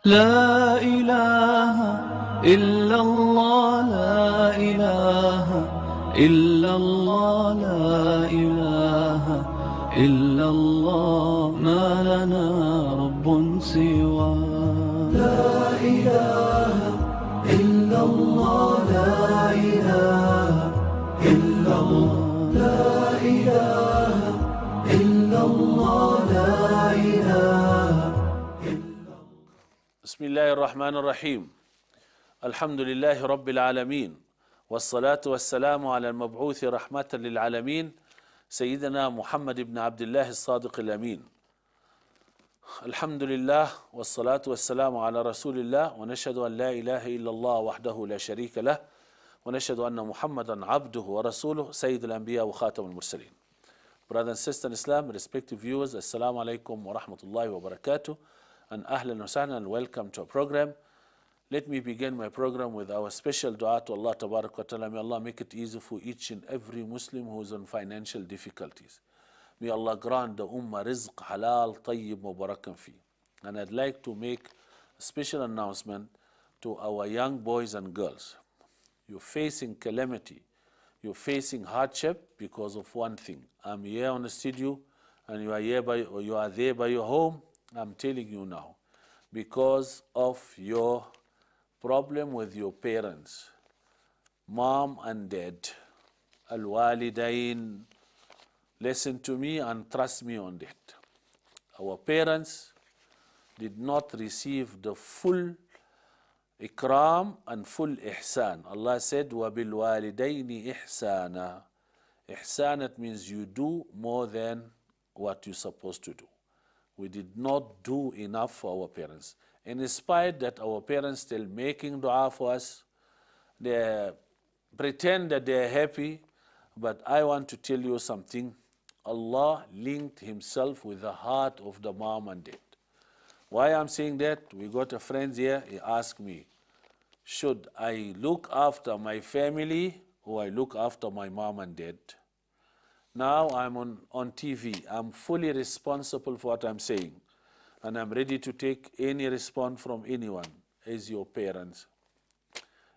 لا إله إلا الله لا إله إلا الله لا إله إلا الله ما لنا رب سوى لا إله إلا الله لا إله إلا الله لا إله إلا الله لا إله. بسم الله الرحمن الرحيم. الحمد لله رب العالمين، والصلاة والسلام على المبعوث رحمة للعالمين سيدنا محمد بن عبد الله الصادق الأمين. الحمد لله والصلاة والسلام على رسول الله، ونشهد أن لا إله إلا الله وحده لا شريك له، ونشهد أن محمدا عبده ورسوله سيد الأنبياء وخاتم المرسلين. Brothers and sisters in Islam, respective viewers, Assalamu alaikum wa rahmatullahi wa barakatuh, and ahlan wa sahlan, and welcome to our program. Let me begin my program with our special dua to Allah Tabarak wa Ta'ala. May Allah make it easy for each and every Muslim who is on financial difficulties. May Allah grant the ummah rizq halal, tayyib, mubarakan fi. And I'd like to make a special announcement to our young boys and girls. You're facing calamity, you're facing hardship because of one thing. I'm here on the studio and you are there by your home. I'm telling you now, because of your problem with your parents, mom and dad, al-walidain, listen to me and trust me on that. Our parents did not receive the full ikram and full ihsan. Allah said, وَبِالْوَالِدَيْنِ إِحْسَانًا. Ihsan, it means you do more than what you're supposed to do. We did not do enough for our parents. And in spite that our parents still making dua for us, they pretend that they are happy, but I want to tell you something. Allah linked himself with the heart of the mom and dad. Why I'm saying that? We got a friend here, he asked me, should I look after my family or I look after my mom and dad? Now I'm on TV. I'm fully responsible for what I'm saying. And I'm ready to take any response from anyone. As your parents,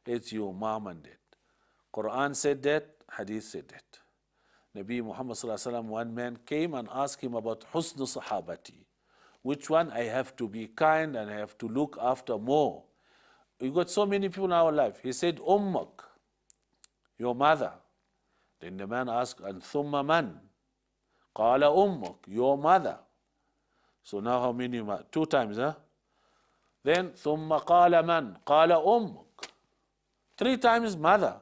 as your mom and dad. Quran said that, Hadith said that. Nabi Muhammad sallallahu alaihi wasallam, one man came and asked him about husn sahabati. Which one I have to be kind and I have to look after more? We got so many people in our life. He said, Ummak, your mother. Then the man asked, and thumma man? Qala ummuk, your mother. So now how many? Two times, huh? Then thumma qala man? Qala ummuk. Three times mother.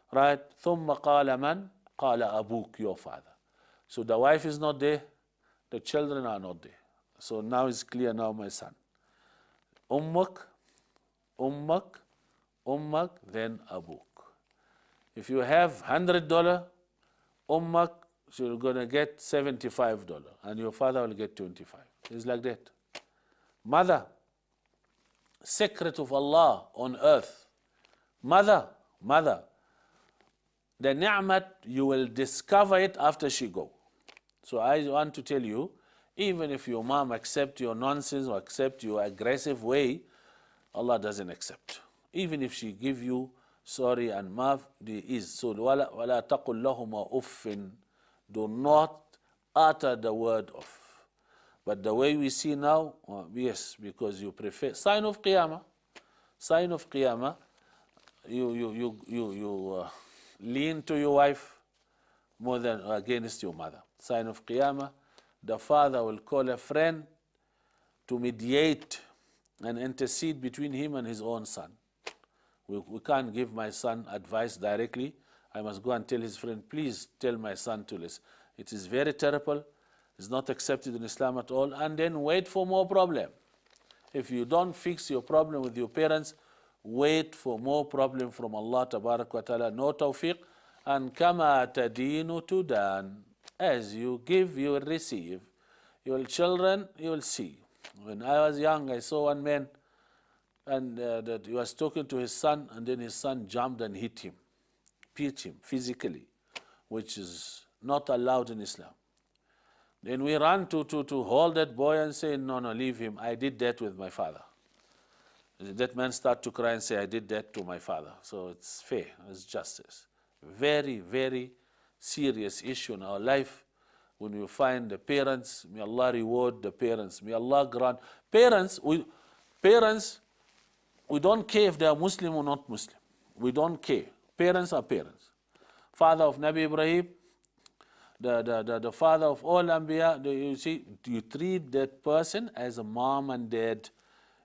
Right? Thumma qala man? Qala abuk, your father. So the wife is not there, the children are not there. So now it's clear now, my son. Ummuk, ummak, ummak, then abuk. If you have $100, ummak, you're going to get $75 and your father will get 25. It's like that. Mother, secret of Allah on earth. Mother, the ni'mat, you will discover it after she go. So I want to tell you, even if your mom accept your nonsense or accept your aggressive way, Allah doesn't accept. Even if she give you sorry and maaf, there is. So وَلَا تَقُلْ لَهُمَا أُفٍّ. Do not utter the word of. But the way we see now, yes, because you prefer. Sign of Qiyamah. Sign of Qiyamah. You lean to your wife more than against your mother. Sign of Qiyamah. The father will call a friend to mediate and intercede between him and his own son. We can't give my son advice directly. I must go and tell his friend, please tell my son to listen. It is very terrible. It's not accepted in Islam at all. And then wait for more problem. If you don't fix your problem with your parents, wait for more problem from Allah Tabarak wa Ta'ala. No tawfiq. And kama tadinu tudan. As you give, you will receive. Your children, you will see. When I was young, I saw one man and that he was talking to his son, and then his son jumped and hit him physically, which is not allowed in Islam. Then we ran to hold that boy and say, no, leave him. I did that with my father. that man start to cry and say, I did that to my father. So it's fair, it's justice. Very, very serious issue in our life when you find the parents. May Allah reward the parents. May Allah grant. Parents, we don't care if they are Muslim or not Muslim. We don't care. Parents are parents. Father of Nabi Ibrahim, the father of all Anbiya, you see, you treat that person as a mom and dad.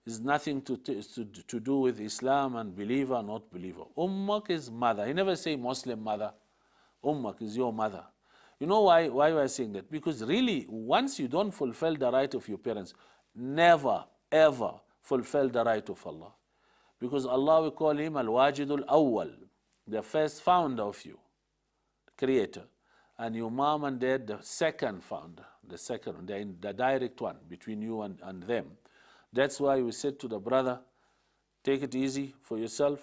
It's nothing to do with Islam and believer, not believer. Ummak is mother. He never say Muslim mother. Ummak is your mother. You know why we are saying that? Because really, once you don't fulfill the right of your parents, never, ever fulfill the right of Allah. Because Allah will call him Al-Wajidul Awwal, the first founder of you, creator. And your mom and dad, the second founder, the direct one between you and them. That's why we said to the brother, take it easy for yourself,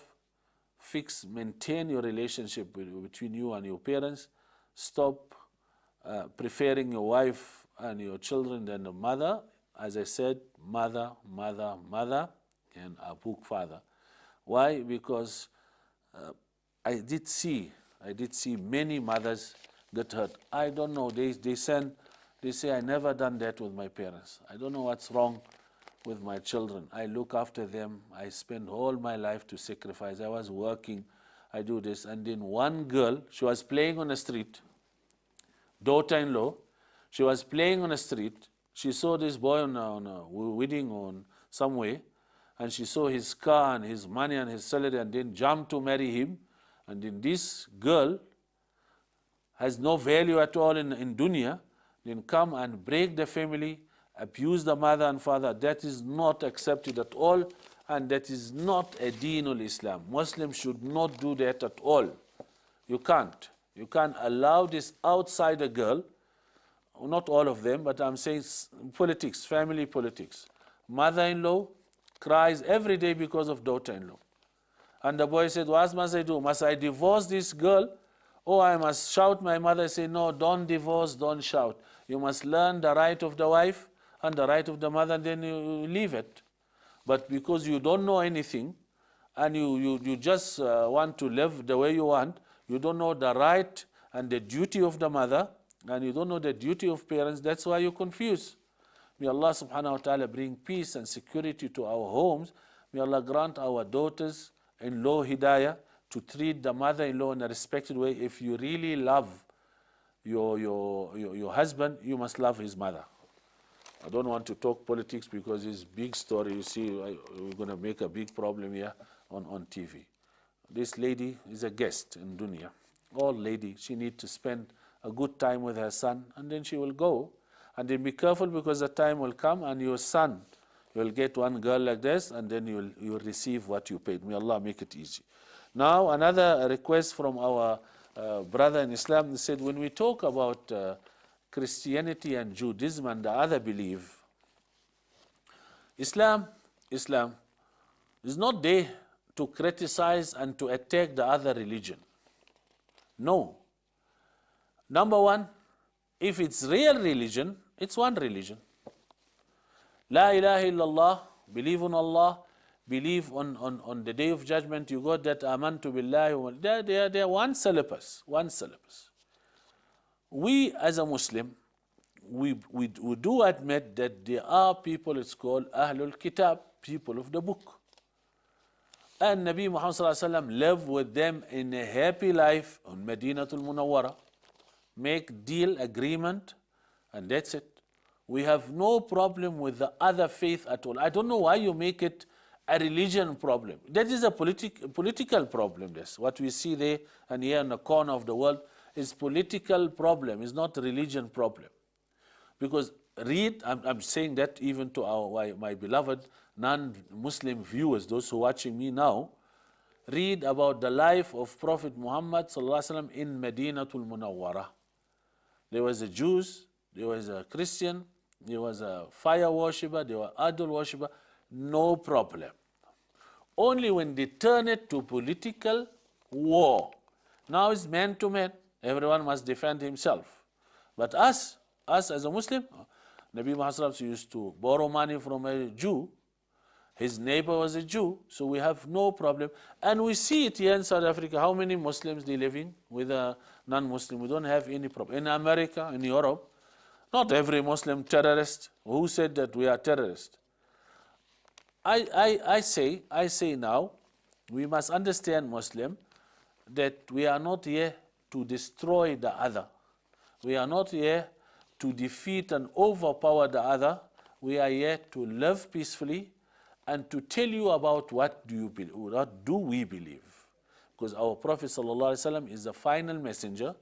maintain your relationship between you and your parents, stop preferring your wife and your children than the mother. As I said, mother, and Abuk father. Why? Because I did see many mothers get hurt. I don't know, they say, I never done that with my parents. I don't know what's wrong with my children. I look after them. I spend all my life to sacrifice. I was working. I do this. And then one girl, she was playing on the street, daughter-in-law, she was playing on the street. She saw this boy on a wedding on somewhere, and she saw his car and his money and his salary, and then jumped to marry him. And then this girl has no value at all in dunya, then come and break the family, abuse the mother and father. That is not accepted at all, and that is not a deenul Islam. Muslims should not do that at all. You can't allow this outsider girl, not all of them, but I'm saying politics, family politics. Mother-in-law cries every day because of daughter-in-law. And the boy said, what must I do? Must I divorce this girl? Oh, I must shout. My mother said, no, don't divorce, don't shout. You must learn the right of the wife and the right of the mother, and then you leave it. But because you don't know anything, and you just want to live the way you want, you don't know the right and the duty of the mother, and you don't know the duty of parents, that's why you're confused. May Allah subhanahu wa ta'ala bring peace and security to our homes. May Allah grant our daughters-in-law hidayah to treat the mother-in-law in a respected way. If you really love your husband, you must love his mother. I don't want to talk politics because it's a big story. You see, we're going to make a big problem here on TV. This lady is a guest in dunya. Old lady, she needs to spend a good time with her son, and then she will go. And then be careful, because the time will come and your son, you will get one girl like this, and then you will receive what you paid. May Allah make it easy. Now, another request from our brother in Islam, he said, when we talk about Christianity and Judaism and the other belief, Islam is not there to criticize and to attack the other religion. No. Number one, if it's real religion, it's one religion. La ilaha illallah, believe on Allah, believe on the day of judgment. You got that amantu billahi. They are one syllabus. We as a Muslim, we do admit that there are people, it's called Ahlul Kitab, people of the book. And Nabi Muhammad sallallahu alaihi wasallam lived with them in a happy life on Madinatul Munawwara. Make deal, agreement, and that's it. We have no problem with the other faith at all. I don't know why you make it a religion problem. That is a political problem. This what we see there and here in the corner of the world is political problem. It's not a religion problem. Because I'm saying that even to my beloved non-Muslim viewers, those who are watching me now, read about the life of Prophet Muhammad sallallahu alaihi wasallam in Madinatul Munawwara. There was a Jews, there was a Christian, there was a fire worshipper, there were idol worshipper, no problem. Only when they turn it to political war. Now it's man to man. Everyone must defend himself. But us as a Muslim, Nabi Muhammad used to borrow money from a Jew. His neighbor was a Jew, so we have no problem. And we see it here in South Africa, how many Muslims they living with a non-Muslim. We don't have any problem. In America, in Europe, not every Muslim terrorist. Who said that we are terrorists? I say now, we must understand, Muslim, that we are not here to destroy the other. We are not here to defeat and overpower the other. We are here to live peacefully and to tell you about what do we believe. Because our Prophet ﷺ is the final messenger,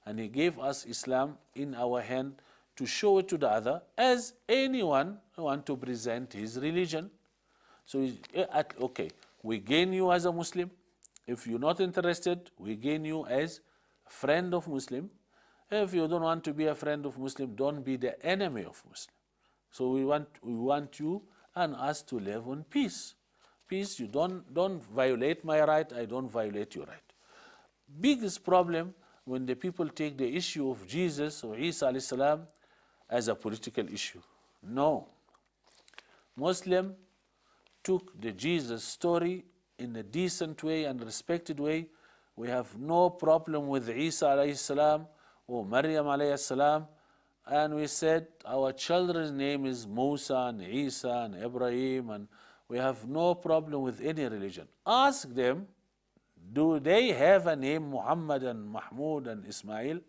and he gave us Islam in our hand to show it to the other, as anyone who wants to present his religion. So, okay, we gain you as a Muslim. If you're not interested, we gain you as a friend of Muslim. If you don't want to be a friend of Muslim, don't be the enemy of Muslim. So we want you and us to live in peace. Peace, you don't violate my right, I don't violate your right. Biggest problem when the people take the issue of Jesus or Isa alayhi salam as a political issue. No. Muslim took the Jesus story in a decent way and respected way. We have no problem with Isa alayhi salam or Maryam alayhi salam. And we said our children's name is Musa and Isa and Ibrahim, and we have no problem with any religion. Ask them, do they have a name Muhammad and Mahmud and Ismail?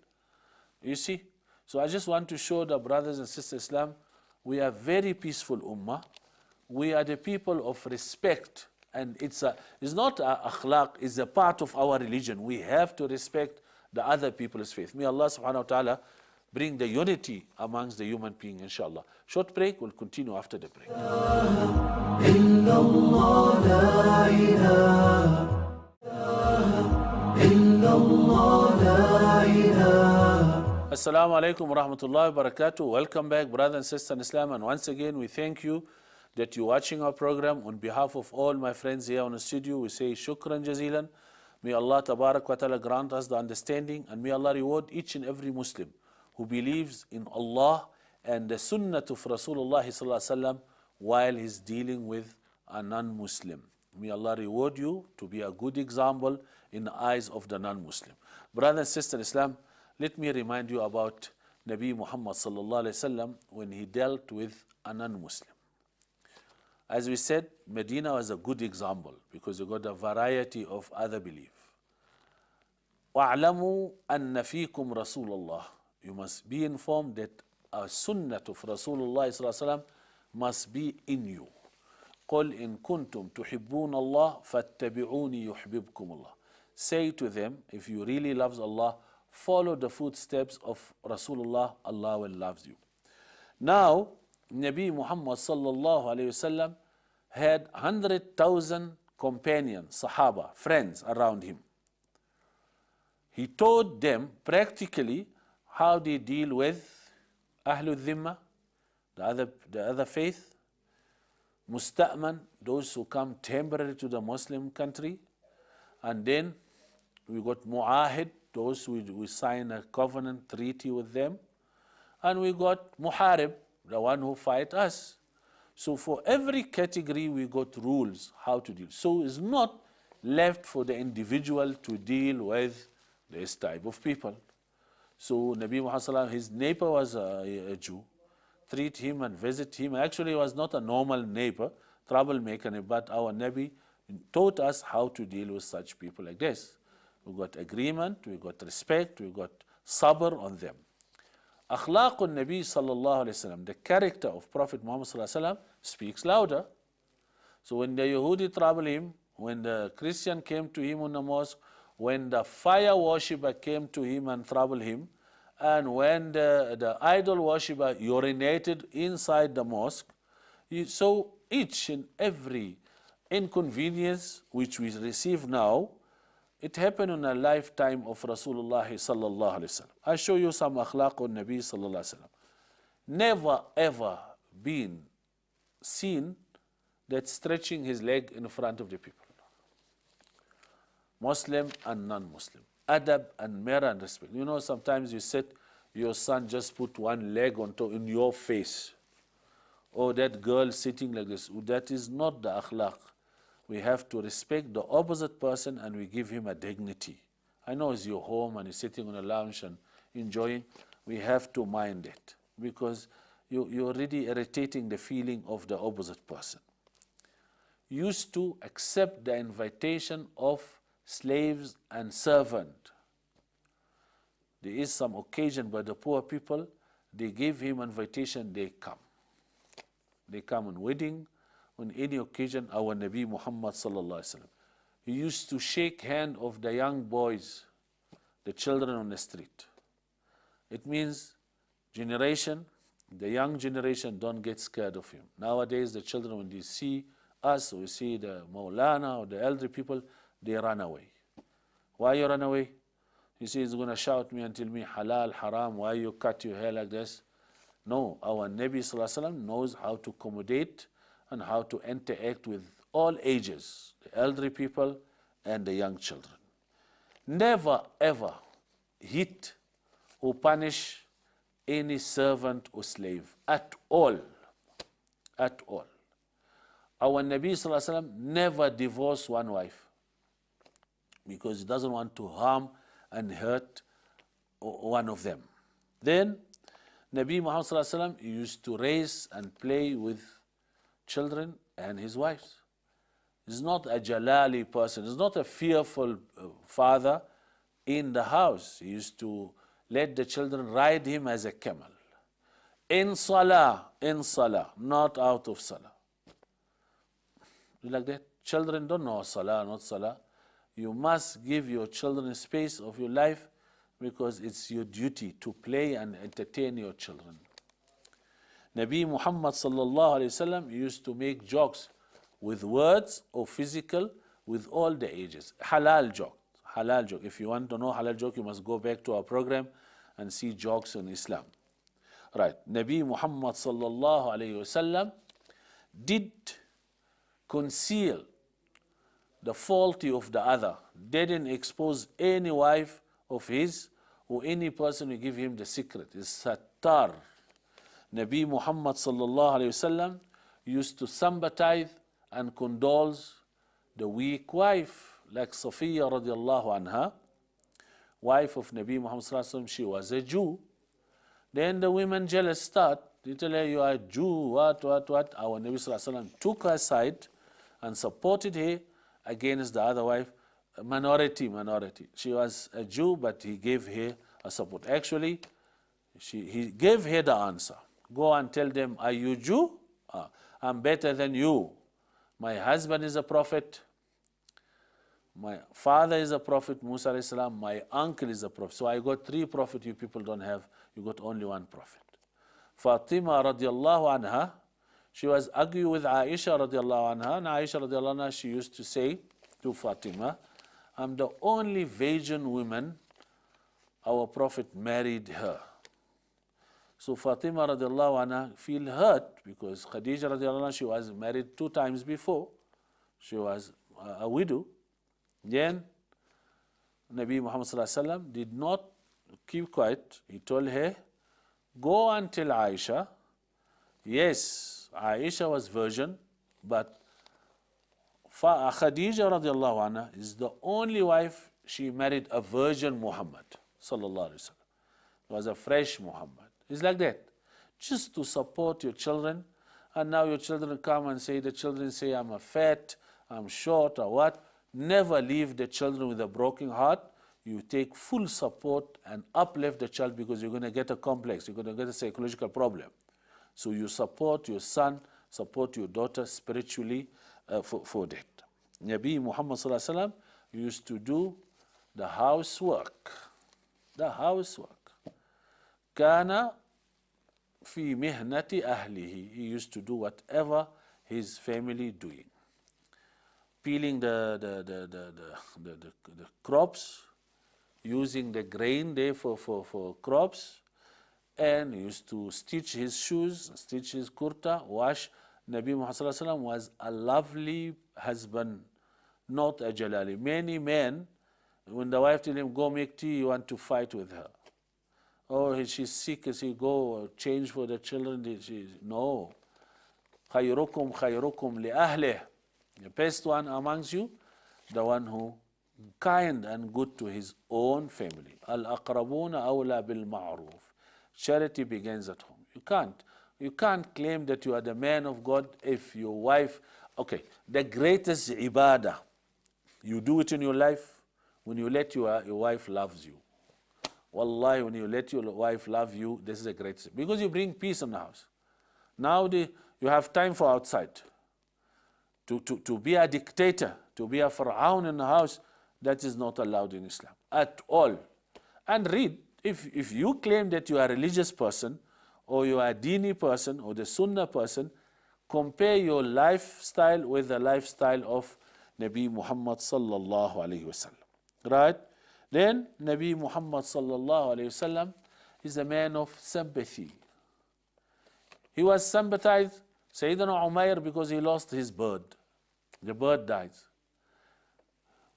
You see? So I just want to show the brothers and sisters Islam, we are very peaceful ummah. We are the people of respect, and it's not a akhlaq, it's a part of our religion. We have to respect the other people's faith. May Allah subhanahu wa ta'ala bring the unity amongst the human being, inshallah. Short break, we'll continue after the break. Assalamu alaikum wa rahmatullahi wa barakatuh. Welcome back, brothers and sisters in Islam. And once again, we thank you that you're watching our program. On behalf of all my friends here on the studio, we say shukran jazilan. May Allah tabarak wa ta'ala grant us the understanding, and may Allah reward each and every Muslim who believes in Allah and the sunnah of Rasulullah sallallahu alaihi wasallam while he's dealing with a non-Muslim. May Allah reward you to be a good example in the eyes of the non-Muslim. Brothers and sisters in Islam, let me remind you about Nabi Muhammad sallallahu alaihi wasallam when he dealt with a non-Muslim. As we said, Medina was a good example because you got a variety of other belief. وَاعْلَمُوا أَنَّ فِيكُمْ رَسُولَ اللَّهِ. You must be informed that a sunnah of Rasulullah sallallahu alaihi wasallam must be in you. قُلْ إِن كُنْتُمْ تُحِبُّونَ اللَّهِ فَاتَّبِعُونِي يُحْبِبْكُمُ اللَّهِ. Say to them, if you really love Allah, follow the footsteps of Rasulullah, Allah will love you. Now, Nabi Muhammad sallallahu alayhi wasallam had 100,000 companions, Sahaba, friends around him. He taught them practically how they deal with Ahlul Dhimma, the other faith, Musta'man, those who come temporarily to the Muslim country, and then we got Mu'ahid, those we sign a covenant treaty with them, and we got Muharib, the one who fight us. So for every category we got rules how to deal. So it's not left for the individual to deal with this type of people. So Nabi Muhammad, his neighbor was a Jew. Treat him and visit him. Actually, he was not a normal neighbor, troublemaker, but our Nabi taught us how to deal with such people like this. We got agreement, we got respect, we got sabr on them. Akhlaqul Nabi sallallahu alayhi wasallam, the character of Prophet Muhammad sallallahu alayhi wasallam speaks louder. So when the Yahudi troubled him, when the Christian came to him in the mosque, when the fire worshipper came to him and troubled him, and when the idol worshipper urinated inside the mosque, so each and every inconvenience which we receive now, it happened in a lifetime of Rasulullah sallallahu alaihi wasallam. I show you some akhlaq on Nabi sallallahu alaihi wasallam. Never ever been seen that stretching his leg in front of the people. Muslim and non-Muslim. Adab and mirror and respect. You know, sometimes you said your son just put one leg on top in your face. oh, that girl sitting like this. That is not the akhlaq. We have to respect the opposite person and we give him a dignity. I know it's your home and he's sitting on a lounge and enjoying. We have to mind it because you're already irritating the feeling of the opposite person. Used to accept the invitation of slaves and servant. There is some occasion by the poor people, they give him invitation, they come. They come on wedding, on any occasion. Our Nabi Muhammad sallallahu alaihi wasallam, he used to shake hand of the young boys, the children on the street. It means generation, the young generation don't get scared of him. Nowadays the children, when they see us, or see the Maulana or the elderly people, they run away. Why you run away? He says he's going to shout me and tell me halal, haram, why you cut your hair like this? No, our Nabi sallallahu alaihi wasallam knows how to accommodate and how to interact with all ages, the elderly people and the young children. Never ever hit or punish any servant or slave at all. At all. Our Nabi sallallahu alaihi wasallam never divorced one wife because he doesn't want to harm and hurt one of them. Then Nabi Muhammad sallallahu alaihi wasallam used to raise and play with children and his wives. He's not a jalali person. He's not a fearful father in the house. He used to let the children ride him as a camel. In salah, not out of salah. You like that? Children don't know salah, not salah. You must give your children space of your life because it's your duty to play and entertain your children. Nabi Muhammad sallallahu alaihi wasallam used to make jokes with words or physical with all the ages. Halal joke. Halal joke. If you want to know halal joke, you must go back to our program and see jokes in Islam. Right. Nabi Muhammad sallallahu alaihi wasallam did conceal the faulty of the other, didn't expose any wife of his or any person who give him the secret. It's sattar. Nabi Muhammad sallallahu alaihi wasallam used to sympathize and condole the weak wife, like Safiya radiallahu anha, wife of Nabi Muhammad sallallahu alaihi wasallam. She was a Jew. Then the women jealous start. They tell her, you are a Jew, what. Our Nabi sallallahu alaihi wasallam took her side and supported her against the other wife, minority. She was a Jew, but he gave her a support. Actually, he gave her the answer. Go and tell them, are you Jew? I'm better than you. My husband is a prophet. My father is a prophet, Musa alayhi salam. My uncle is a prophet. So I got 3 prophets you people don't have. You got only 1 prophet. Fatima radiallahu anha, she was arguing with Aisha radiallahu anha, and Aisha radiallahu anha, she used to say to Fatima, I'm the only virgin woman our Prophet married her. So Fatima radiallahu anha feel hurt because Khadija radiallahu anha, she was married 2 times before. She was a widow. Then Nabi Muhammad sallallahu alaihi wasallam did not keep quiet. He told her, go and tell Aisha, yes, Aisha was virgin, but Khadija radiallahu anha is the only wife she married a virgin Muhammad sallallahu alaihi wasallam. It was a fresh Muhammad. It's like that. Just to support your children, and now your children come and say, the children say, I'm a fat, I'm short, or what. Never leave the children with a broken heart. You take full support and uplift the child because you're going to get a complex, you're going to get a psychological problem. So you support your son, support your daughter spiritually for that. Nabi Muhammad sallallahu alaihi wasallam used to do the housework. The housework. Kana fi mihnati ahlihi. He used to do whatever his family doing. Peeling the crops, using the grain there for crops, and used to stitch his shoes, stitch his kurta, wash. Nabi Muhammad sallallahu alaihi wasallam was a lovely husband, not a jalali. Many men, when the wife tells him, go make tea, you want to fight with her. Oh, she's sick, she go change for the children. No. خَيْرُكُمْ خَيْرُكُمْ لِأَهْلِهِ. The best one amongst you, the one who kind and good to his own family. الْأَقْرَبُونَ أَوْلَى بِالْمَعْرُوفِ. Charity begins at home. You can't claim that you are the man of God if your wife, okay, the greatest ibadah, you do it in your life when you let your wife loves you. Wallahi, when you let your wife love you, this is the greatest, because you bring peace in the house. Now you have time for outside. To be a dictator, to be a Fir'aun in the house, that is not allowed in Islam at all. And read, if you claim that you are a religious person, or you are a Dini person, or the Sunnah person, compare your lifestyle with the lifestyle of Nabi Muhammad sallallahu alayhi wasallam. Right? Then Nabi Muhammad sallallahu alayhi wasallam is a man of sympathy. He was sympathized, Sayyidina Umair, because he lost his bird. The bird died.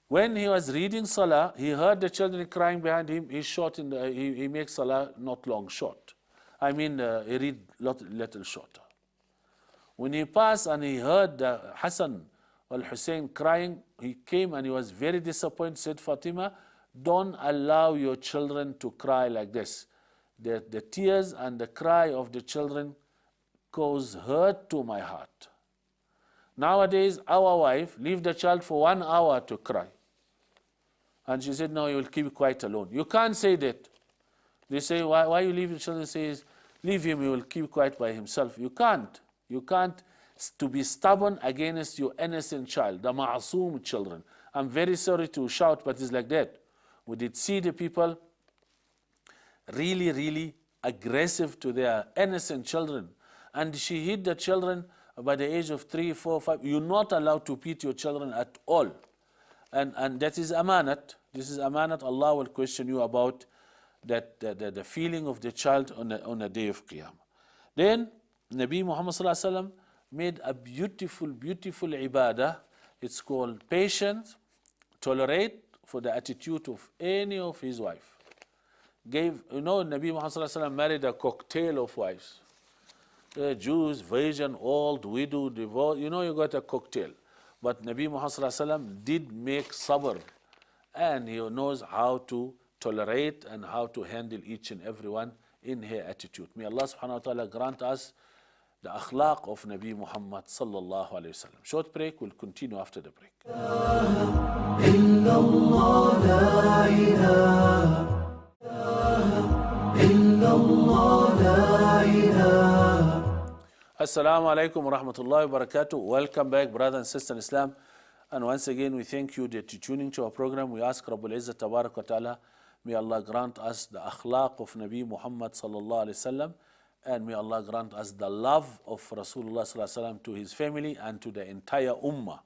When he was reading Salah, he heard the children crying behind him. He makes Salah not long short. He read little shorter. When he passed and he heard Hassan al Hussein crying, he came and he was very disappointed. Said, Fatima, don't allow your children to cry like this. The tears and the cry of the children cause hurt to my heart. Nowadays, our wife leave the child for 1 hour to cry. And she said, no, you will keep quiet alone. You can't say that. They say, why you leave the children? Says, leave him, he will keep quiet by himself. You can't. You can't to be stubborn against your innocent child, the ma'asum children. I'm very sorry to shout, but it's like that. We did see the people really, really aggressive to their innocent children. And she hit the children by the age of 3, 4, 5. You're not allowed to beat your children at all. And that is amanat. This is amanat. Allah will question you about that the feeling of the child on the day of Qiyamah. Then Nabi Muhammad sallallahu alaihi wasallam made a beautiful, beautiful ibadah. It's called patience, tolerate for the attitude of any of his wife. Nabi Muhammad sallallahu alaihi wasallam married a cocktail of wives. Jews, virgin, old, widow, divorced. You got a cocktail. But Nabi Muhammad sallallahu alaihi wasallam did make sabr, and he knows how to tolerate and how to handle each and every one in her attitude. May Allah subhanahu wa ta'ala grant us the akhlaq of Nabi Muhammad sallallahu alayhi wasallam. Short break, we'll continue after the break. Assalamu alaikum wa rahmatullahi wa barakatuh. Welcome back, brothers and sisters in Islam. And once again, we thank you that you're tuning to our program. We ask Rabbul Izzat Tabarak wa Ta'ala, may Allah grant us the akhlaq of Nabi Muhammad sallallahu alayhi wasallam, and may Allah grant us the love of Rasulullah sallallahu alayhi wasallam to his family and to the entire ummah.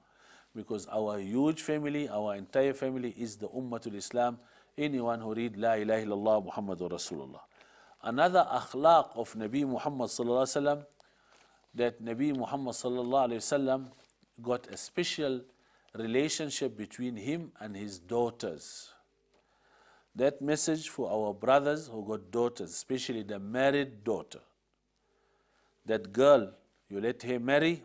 Because our huge family, our entire family is the Ummatul Islam. Anyone who read La ilaha illallah Muhammadur Rasulullah. Another akhlaq of Nabi Muhammad sallallahu alayhi wasallam, that Nabi Muhammad sallallahu alayhi wasallam got a special relationship between him and his daughters. That message for our brothers who got daughters, especially the married daughter. That girl, you let her marry,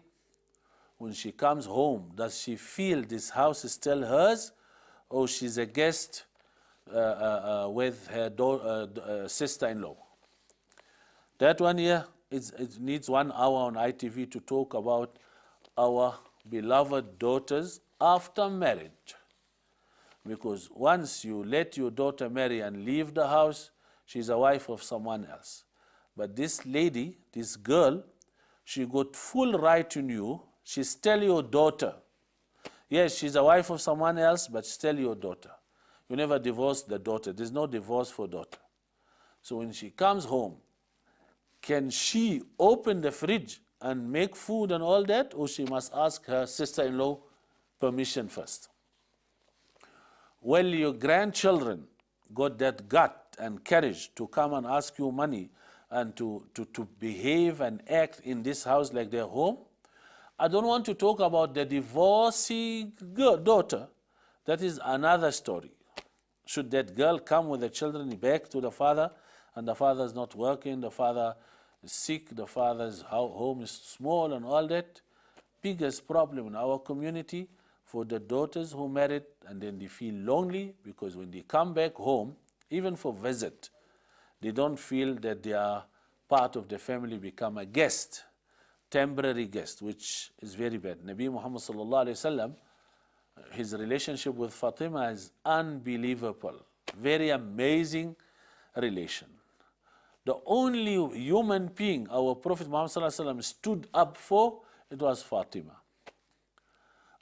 when she comes home, does she feel this house is still hers, or she's a guest with her sister-in-law? That one here, it needs 1 hour on ITV to talk about our beloved daughters after marriage. Because once you let your daughter marry and leave the house, she's a wife of someone else. But this lady, this girl, she got full right in you. She's still your daughter. Yes, she's a wife of someone else, but still your daughter. You never divorce the daughter. There's no divorce for daughter. So when she comes home, can she open the fridge and make food and all that, or she must ask her sister-in-law permission first? Well, your grandchildren got that gut and courage to come and ask you money and to behave and act in this house like their home. I don't want to talk about the divorcee daughter. That is another story. Should that girl come with the children back to the father, and the father is not working, the father sick, the father's home is small and all that. Biggest problem in our community for the daughters who married and then they feel lonely because when they come back home, even for visit, they don't feel that they are part of the family, become a guest, temporary guest, which is very bad. Nabi Muhammad sallallahu alaihi wasallam, his relationship with Fatima is unbelievable, very amazing relation. The only human being our Prophet Muhammad sallallahu alaihi wasallam stood up for, it was Fatima.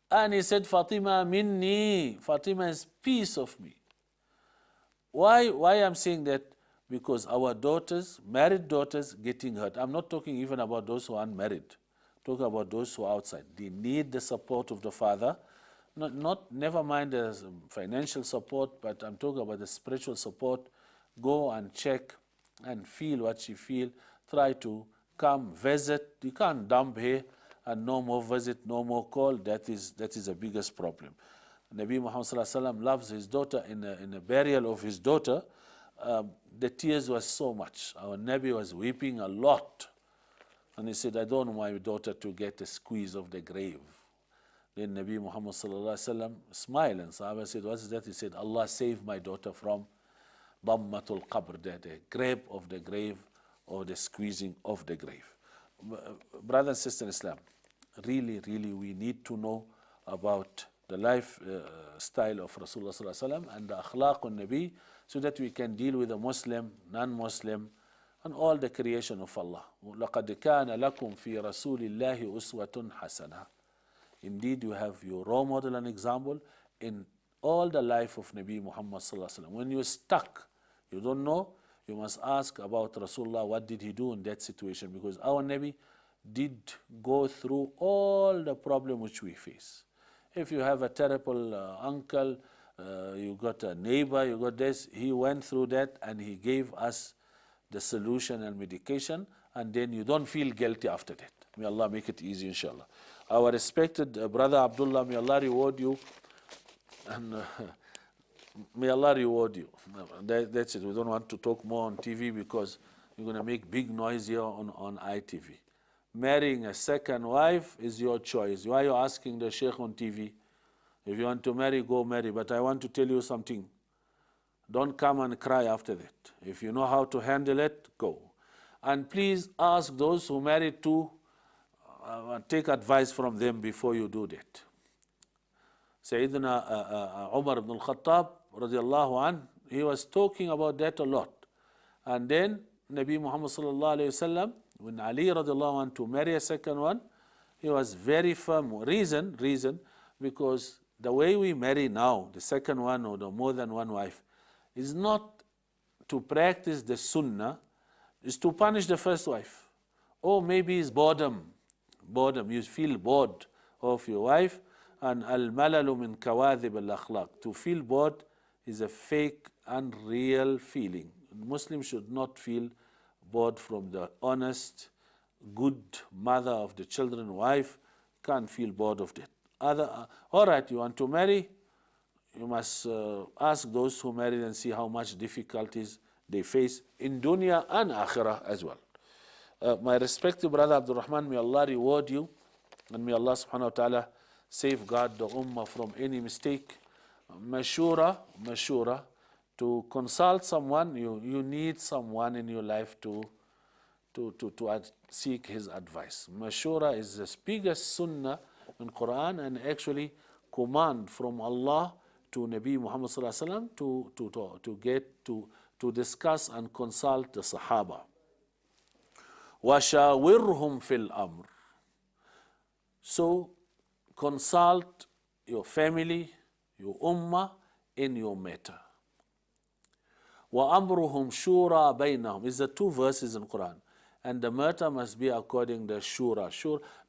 And he said, Fatima minni, Fatima is piece of me. Why I'm saying that? Because our daughters, married daughters, getting hurt. I'm not talking even about those who are unmarried. I'm talking about those who are outside. They need the support of the father. Never mind the financial support, but I'm talking about the spiritual support. Go and check and feel what she feels. Try to come visit. You can't dump here and no more visit, no more call. That is the biggest problem. Nabi Muhammad sallallahu alaihi wasallam loves his daughter. In a burial of his daughter, the tears was so much. Our Nabi was weeping a lot. And he said, I don't want my daughter to get a squeeze of the grave. Then Nabi Muhammad sallallahu alaihi wasallam smiled and Sahaba said, what is that? He said, Allah save my daughter from Dammatul Qabr, the grave of the grave or the squeezing of the grave. Brothers and sisters in Islam, really, really we need to know about the lifestyle of Rasulullah sallallahu alaihi wasallam and the akhlaq on Nabi, so that we can deal with the Muslim, non-Muslim, and all the creation of Allah. لَقَدْ كَانَ لَكُمْ فِي رَسُولِ اللَّهِ أُسْوَةٌ حَسَنَةٌ. Indeed, you have your role model and example in all the life of Nabi Muhammad sallallahu alaihi wasallam. When you're stuck, you don't know, you must ask about Rasulullah, what did he do in that situation? Because our Nabi did go through all the problems which we face. If you have a terrible uncle, you got a neighbor, you got this, he went through that and he gave us the solution and medication, and then you don't feel guilty after that. May Allah make it easy, inshallah. Our respected brother Abdullah, may Allah reward you, and may Allah reward you. That's it. We don't want to talk more on TV because you're going to make big noise here on ITV. Marrying a second wife is your choice. Why are you asking the sheikh on TV? If you want to marry, go marry. But I want to tell you something. Don't come and cry after that. If you know how to handle it, go. And please ask those who married too, take advice from them before you do that. Sayyidina Umar ibn al-Khattab, radiallahu anh, he was talking about that a lot. And then Nabi Muhammad sallallahu alayhi wasallam, when Ali radiallahu anh to marry a second one, he was very firm. Reason, because the way we marry now, the second one or the more than one wife, is not to practice the sunnah, is to punish the first wife. Or maybe it's boredom. You feel bored of your wife. And al-malalu min kawadhib al-akhlaq. To feel bored is a fake, unreal feeling. Muslims should not feel bored from the honest, good mother of the children, wife. Can't feel bored of that. All right, you want to marry? You must ask those who married and see how much difficulties they face in dunya and akhirah as well. My respected brother Abdul Rahman, may Allah reward you, and may Allah subhanahu wa ta'ala safeguard the ummah from any mistake. Mashura, to consult someone, you need someone in your life to seek his advice. Mashura is the biggest sunnah in Quran and actually command from Allah to Nabi Muhammad sallallahu alaihi wasallam to discuss and consult the Sahaba. وَشَاوِرْهُمْ فِي الْأَمْرِ. So consult your family, your ummah in your matter. وَأَمْرُهُمْ شُورَى بَيْنَهُمْ is the two verses in Quran. And the matter must be according to shura.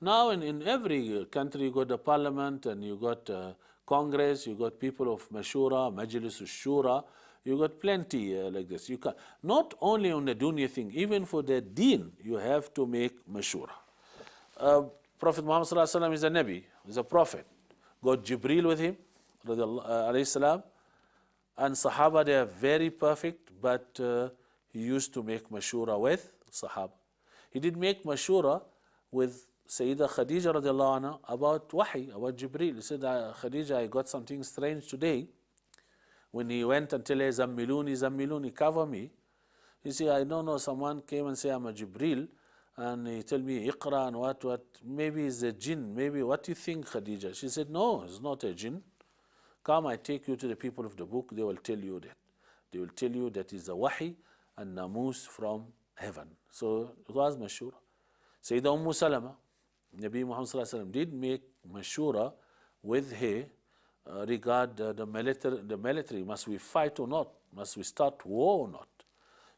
Now in every country you got the parliament and you got Congress, you got people of Mashura, Majlis Shura, you got plenty like this. You can not only on the dunya thing, even for the deen, you have to make Mashura. Prophet Muhammad sallallahu alaihi wasallam is a Nabi, is a prophet. Got Jibreel with him, alayhi salam, and Sahaba, they are very perfect, but he used to make Mashura with Sahaba. He did make mashura with Sayyidah Khadija radiallahu anha about wahi, about Jibreel. He said, Khadija, I got something strange today. When he went and tell her, Zammiluni, cover me. He said, I don't know, someone came and said, I'm a Jibreel. And he told me, Iqra and what, maybe it's a jinn, maybe, what do you think, Khadija? She said, no, it's not a jinn. Come, I take you to the people of the book, they will tell you that. They will tell you that is a wahi and namus from heaven. So it was mashura. Sayyidah Salama, Nabi Muhammad did make mashura with her regard the military. Must we fight or not? Must we start war or not?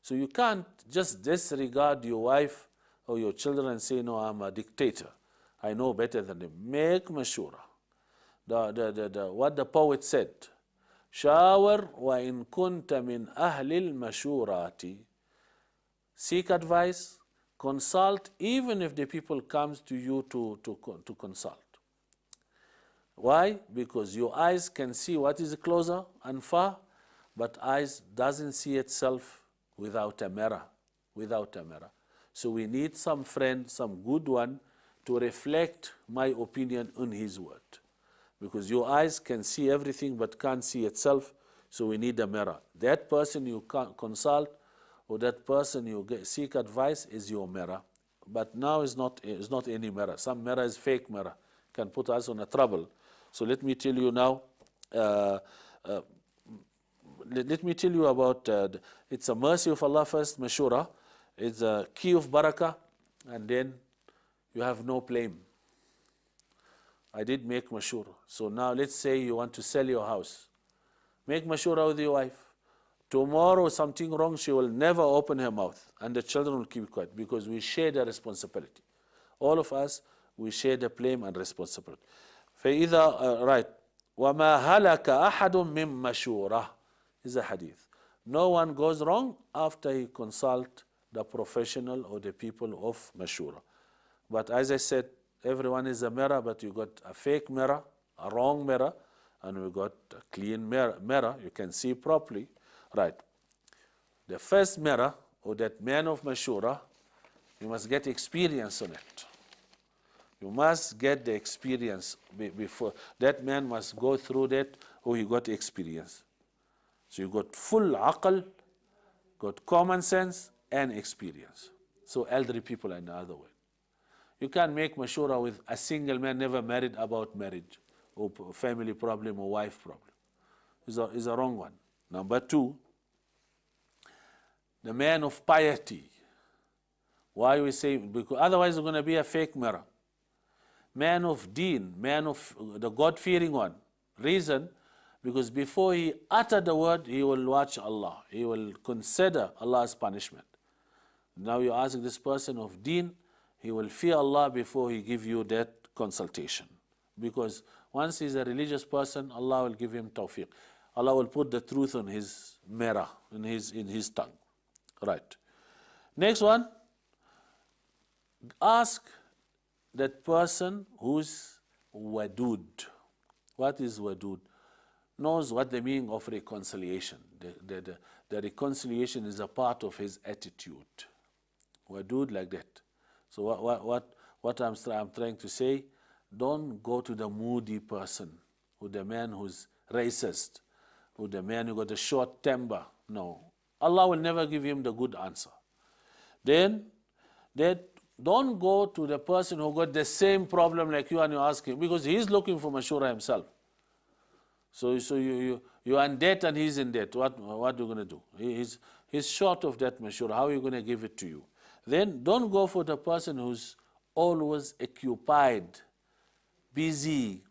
So you can't just disregard your wife or your children and say, no, I'm a dictator. I know better than them. Make mashura. What the poet said, Shawar wa in kunta min ahlil mashurati. Seek advice, consult, even if the people comes to you to consult. Why? Because your eyes can see what is closer and far, but eyes doesn't see itself without a mirror. So we need some friend, some good one, to reflect my opinion on his word. Because your eyes can see everything but can't see itself, so we need a mirror. That person you consult or that person you seek advice is your mirror. But now it's not any mirror. Some mirror is fake mirror, can put us on a trouble. So let me tell you now, let me tell you about, it's a mercy of Allah first, mashura. It's a key of barakah, and then you have no blame. I did make mashura. So now let's say you want to sell your house. Make mashura with your wife. Tomorrow something wrong, she will never open her mouth, and the children will keep quiet, because we share the responsibility. All of us, we share the blame and responsibility. فإذا right. وَمَا هَلَكَ أَحَدٌ مِّن مَّشُورَةٍ is a hadith. No one goes wrong after he consult the professional or the people of mashura. But as I said, everyone is a mirror, but you got a fake mirror, a wrong mirror, and we got a clean mirror. You can see properly. Right. The first mirror, or that man of mashura, you must get experience on it. You must get the experience before. That man must go through that, or he got experience. So you got full aql, got common sense, and experience. So elderly people are in the other way. You can't make mashura with a single man never married about marriage, or family problem, or wife problem. It's a wrong one. Number two, the man of piety. Why we say? Because otherwise it's going to be a fake mirror. Man of deen, man of the God-fearing one. Reason? Because before he utter the word, he will watch Allah. He will consider Allah's punishment. Now you ask this person of deen, he will fear Allah before he give you that consultation. Because once he's a religious person, Allah will give him tawfiq. Allah will put the truth on his mirror, in his tongue. Right. Next one, ask that person who's wadud. What is wadud? Knows what the meaning of reconciliation. The reconciliation is a part of his attitude. Wadud like that. So what I'm trying to say, don't go to the moody person, or the man who's racist, or the man who got a short temper. No. Allah will never give him the good answer. Then don't go to the person who got the same problem like you and you ask him, because he's looking for mashura himself. So you're in debt and he's in debt. What are you going to do? He's short of that mashura. How are you going to give it to you? Then don't go for the person who's always occupied, busy.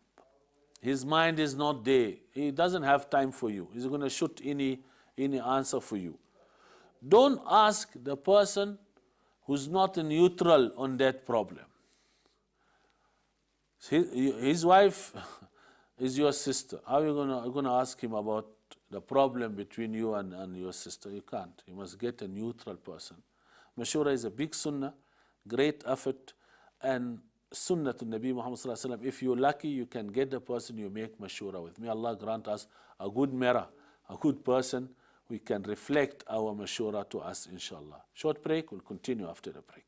His mind is not there. He doesn't have time for you. He's going to shoot any answer for you. Don't ask the person who's not neutral on that problem. His wife is your sister. How are you going to ask him about the problem between you and your sister? You can't. You must get a neutral person. Mashura is a big sunnah, great effort, and sunnah to Nabi Muhammad sallallahu alaihi wasallam. If you're lucky, you can get the person you make mashura with. May Allah grant us a good mirror, a good person we can reflect our mashura to us, inshallah. Short break, we'll continue after the break.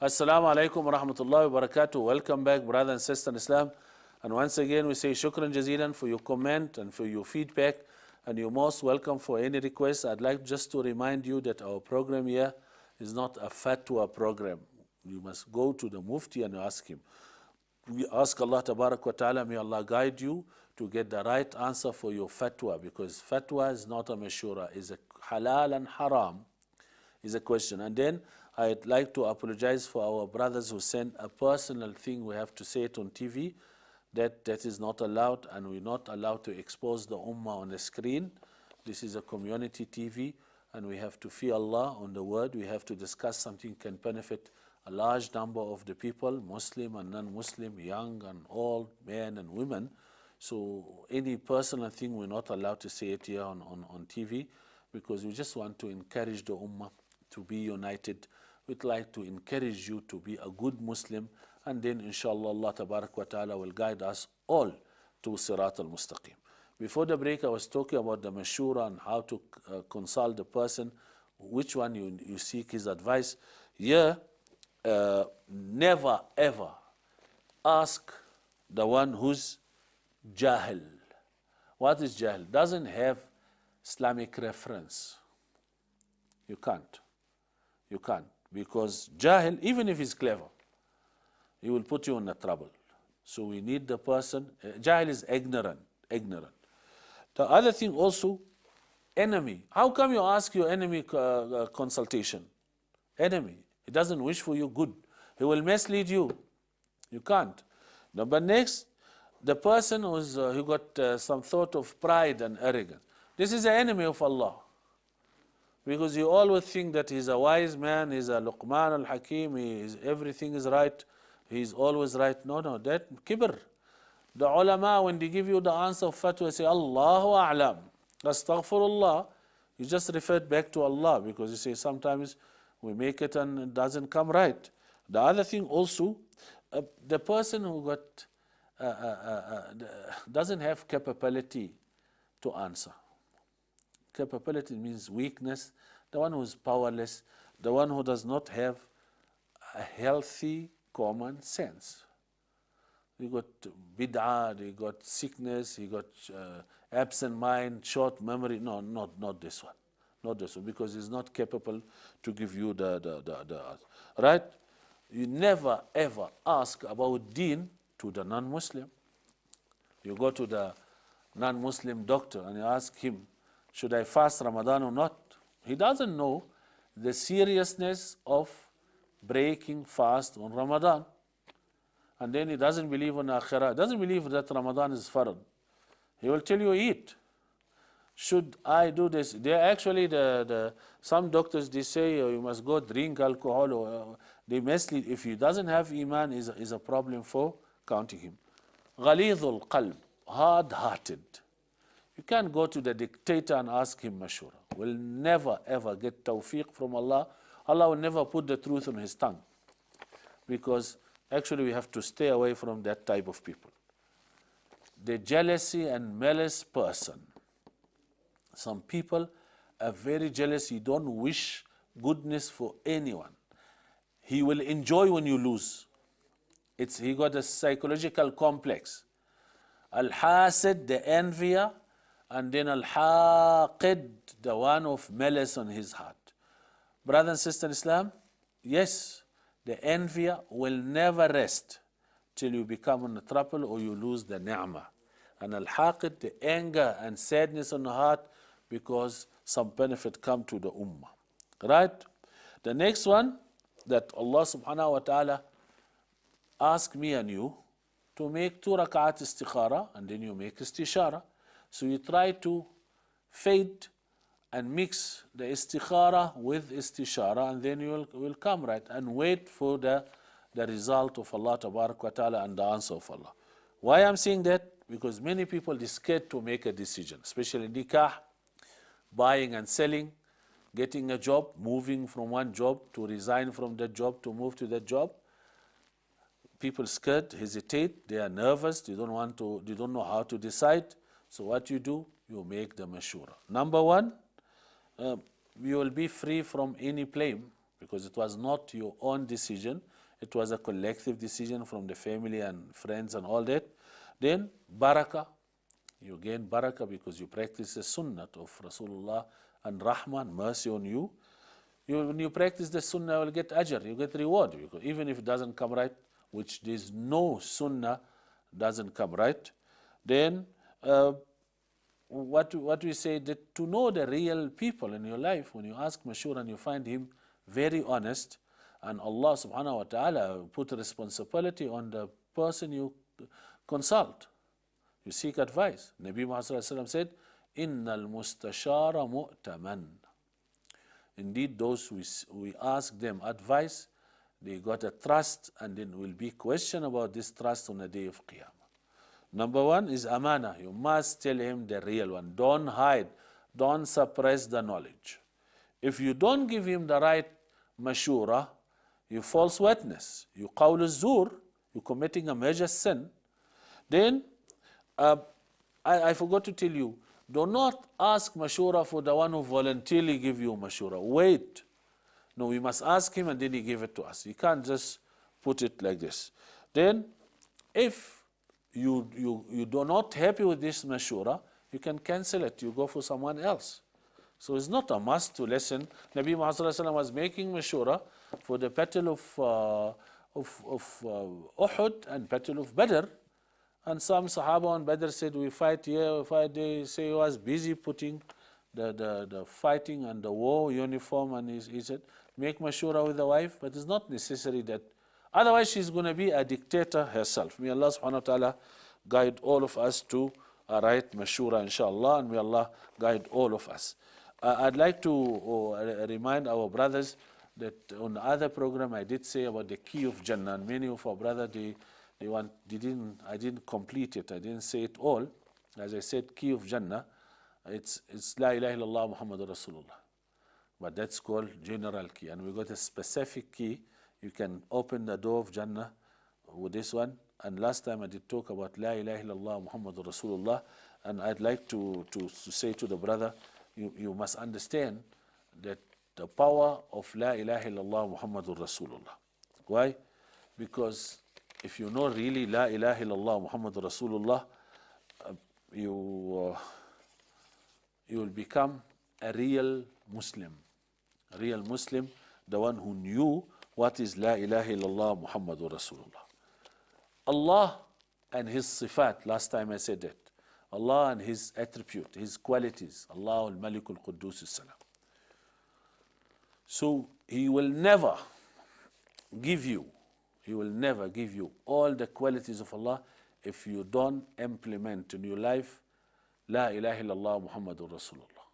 Assalamu alaikum wa rahmatullahi wa barakatuh. Welcome back, brothers and sisters in Islam. And once again, we say shukran jazilan for your comment and for your feedback. And you're most welcome for any requests. I'd like just to remind you that our program here is not a fatwa program. You must go to the mufti and ask him. We ask Allah tabarak wa ta'ala, may Allah guide you to get the right answer for your fatwa, because fatwa is not a mashura, is a halal and haram is a question. And then I'd like to apologize for our brothers who send a personal thing. We have to say it on TV. That is not allowed, and we're not allowed to expose the ummah on the screen. This is a community TV, and we have to fear Allah on the word. We have to discuss something can benefit a large number of the people, Muslim and non-Muslim, young and old, men and women. So any personal thing, we're not allowed to say it here on TV, because we just want to encourage the ummah to be united. We'd like to encourage you to be a good Muslim, and then inshallah Allah tabarak wa ta'ala will guide us all to Sirat al-Mustaqim. Before the break, I was talking about the mashura and how to consult the person, which one you seek his advice. Here, never ever ask the one who's jahil. What is jahil? Doesn't have Islamic reference. You can't. You can't. Because jahil, even if he's clever, he will put you in a trouble. So we need the person. Jahil is ignorant. The other thing also, enemy. How come you ask your enemy consultation? Enemy. He doesn't wish for you good. He will mislead you. You can't. Number next, the person who got some thought of pride and arrogance. This is the enemy of Allah. Because you always think that he's a wise man, he's a Luqman al-Hakim, everything is right, he's always right. No, that kibr. The ulama, when they give you the answer of fatwa, say, Allahu a'lam, astaghfirullah. You just refer back to Allah, because you say sometimes we make it and it doesn't come right. The other thing also, the person who doesn't have capability to answer. Capability means weakness, the one who is powerless, the one who does not have a healthy common sense. He got bid'ah, he got sickness, he got absent mind, short memory. No, not this one. Not this one, because he's not capable to give you the right? You never ever ask about deen to the non-Muslim. You go to the non-Muslim doctor and you ask him, should I fast Ramadan or not? He doesn't know the seriousness of breaking fast on Ramadan. And then he doesn't believe in Akhirah, doesn't believe that Ramadan is fard. He will tell you, eat. Should I do this? They actually, some doctors, they say you must go drink alcohol, or they mislead. If he doesn't have iman, is a problem for counting him. Ghalidhul qalb, hard-hearted. You can't go to the dictator and ask him mashura. Will never ever get tawfiq from Allah. Allah will never put the truth on his tongue. Because actually we have to stay away from that type of people. The jealousy and malice person. Some people are very jealous. He don't wish goodness for anyone. He will enjoy when you lose. He got a psychological complex. Al-Hasid, the envier, and then Al-Haqid, the one of malice on his heart. Brother and sister in Islam, yes, the envier will never rest till you become in trouble or you lose the ni'mah. And Al-Haqid, the anger and sadness on the heart, because some benefit come to the ummah. Right? The next one, that Allah subhanahu wa ta'ala asked me and you to make 2 rak'at istikhara, and then you make istishara. So you try to fade and mix the istikhara with istishara, and then you will come right, and wait for the result of Allah tabarak wa ta'ala and the answer of Allah. Why I'm saying that? Because many people are scared to make a decision, especially nikah, buying and selling, getting a job, moving from one job to resign from that job to move to that job. people scared, hesitate, they are nervous, they don't know how to decide. So what you do, you make the mashura. Number one, you will be free from any blame because it was not your own decision. It was a collective decision from the family and friends and all that. Then barakah, you gain barakah because you practice the sunnah of Rasulullah and rahmah, mercy on you. When you practice the sunnah, you will get ajr, you get reward. Because even if it doesn't come right, which there's no sunnah doesn't come right, then what we say, that to know the real people in your life, when you ask mashura and you find him very honest, and Allah subhanahu wa ta'ala put a responsibility on the person you consult, you seek advice. Nabi Muhammad said, Innal mustashara mu'taman. Indeed, those we ask them advice, they got a trust, and then will be questioned about this trust on the day of Qiyamah. Number one is amana. You must tell him the real one. Don't hide. Don't suppress the knowledge. If you don't give him the right mashura, you false witness, you qawl az-zur, you're committing a major sin. Then, I forgot to tell you, do not ask mashura for the one who voluntarily give you mashura. Wait. No, we must ask him and then he give it to us. You can't just put it like this. Then, if you do not happy with this mashura, you can cancel it. You go for someone else. So it's not a must to listen. Nabi Muhammad was making mashura for the battle of Uhud and battle of Badr. And some Sahaba on Badr said, we fight here, we fight there. He say he was busy putting the fighting and the war uniform, and he said, make mashura with the wife, but it's not necessary that, otherwise she's going to be a dictator herself. May Allah subhanahu wa ta'ala guide all of us to a right mashura, inshallah, and may Allah guide all of us. I'd like to remind our brothers that on the other program I did say about the key of Jannah, and many of our brothers, I didn't complete it, I didn't say it all. As I said, key of Jannah, it's La ilaha illallah Muhammadur Rasulullah. But that's called general key. And we got a specific key. You can open the door of Jannah with this one. And last time I did talk about La ilaha illallah Muhammadur Rasulullah. And I'd like to say to the brother, you must understand that the power of La ilaha illallah Muhammadur Rasulullah. Why? Because if you know really La ilaha illallah Muhammadur Rasulullah, you will become a real Muslim. A real Muslim, the one who knew what is La ilaha illallah Muhammadur Rasulullah. Allah and His sifat, last time I said that. Allah and His attribute, His qualities. Allah al-Malik al-Quddus as-Salam. So He will never give you all the qualities of Allah if you don't implement in your life La ilaha illallah Muhammadur Rasulullah.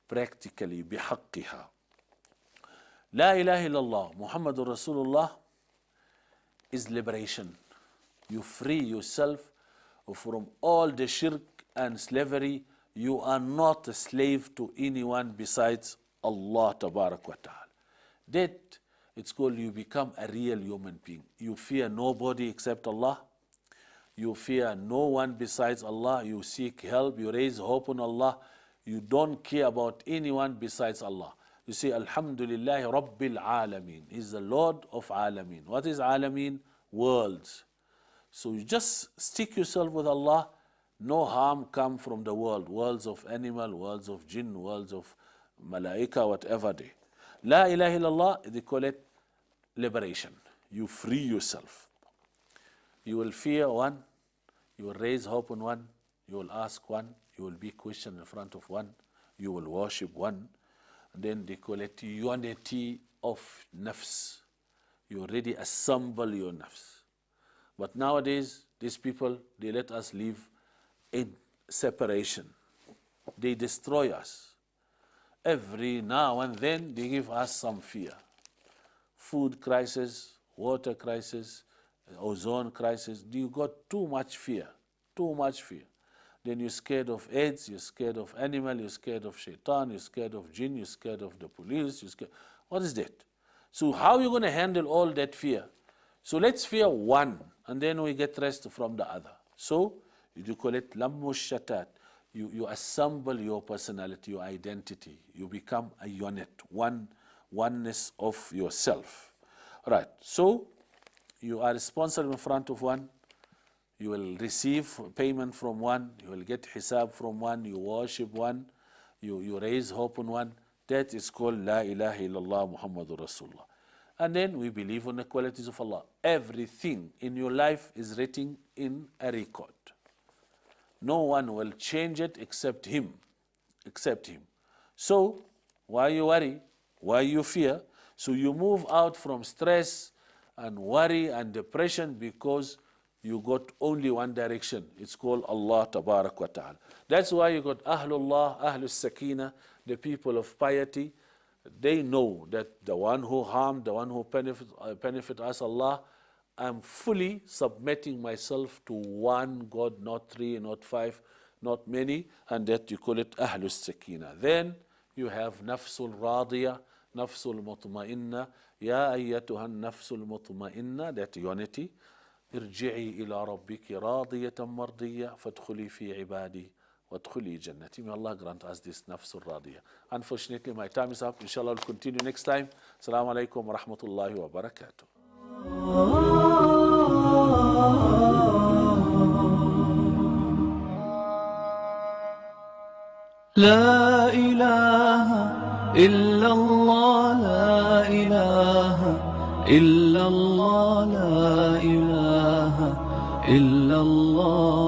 Practically, bihaqqiha. La ilaha illallah Muhammadur Rasulullah is liberation. You free yourself from all the shirk and slavery. You are not a slave to anyone besides Allah Tabarak wa Ta'ala. That, it's called you become a real human being. You fear nobody except Allah. You fear no one besides Allah. You seek help. You raise hope on Allah. You don't care about anyone besides Allah. You say, Alhamdulillah Rabbil Alameen. He's the Lord of Alameen. What is Alameen? Worlds. So you just stick yourself with Allah. No harm come from the world. Worlds of animal, worlds of jinn, worlds of malaika, whatever they. La ilaha illallah, they call it liberation. You free yourself. You will fear one, you will raise hope on one, you will ask one, you will be questioned in front of one, you will worship one. And then they call it unity of nafs. You already assemble your nafs. But nowadays, these people, they let us live in separation. They destroy us. Every now and then, they give us some fear. Food crisis, water crisis, ozone crisis. You got too much fear, too much fear. Then you're scared of AIDS, you're scared of animal, you're scared of shaitan, you're scared of jinn, you're scared of the police, you're scared. What is that? So how are you going to handle all that fear? So let's fear one, and then we get rest from the other. So you call it lammu shatat. You assemble your personality, your identity. You become a unit, oneness of yourself. Right. So you are responsible in front of one. You will receive payment from one. You will get hisab from one. You worship one. You raise hope on one. That is called La ilaha illallah Muhammadur Rasulullah. And then we believe in the qualities of Allah. Everything in your life is written in a record. No one will change it except Him. Except Him. So, why you worry? Why you fear? So you move out from stress and worry and depression because you got only one direction. It's called Allah Tabarak wa Ta'ala. That's why you got Ahlullah, Ahlus Sakina, the people of piety. They know that the one who harmed, the one who benefit us, Allah, I'm fully submitting myself to one God, not three, not five, not many, and that you call it Ahlus Sakina. Then you have Nafsul Radiya, Nafsul Mutma'inna, Ya ayyatuha Nafsul Mutma'inna, that unity. ارجعي إلى ربك راضية مرضية فادخلي في عبادي وادخلي جنتي. May Allah grant us this nafsul radiyah. Unfortunately, my time is up. Inshallah, we'll continue next time. Assalamu alaikum wa rahmatullahi wa barakatuh. لا إله إلا الله لا إله إلا الله لا إله إلا الله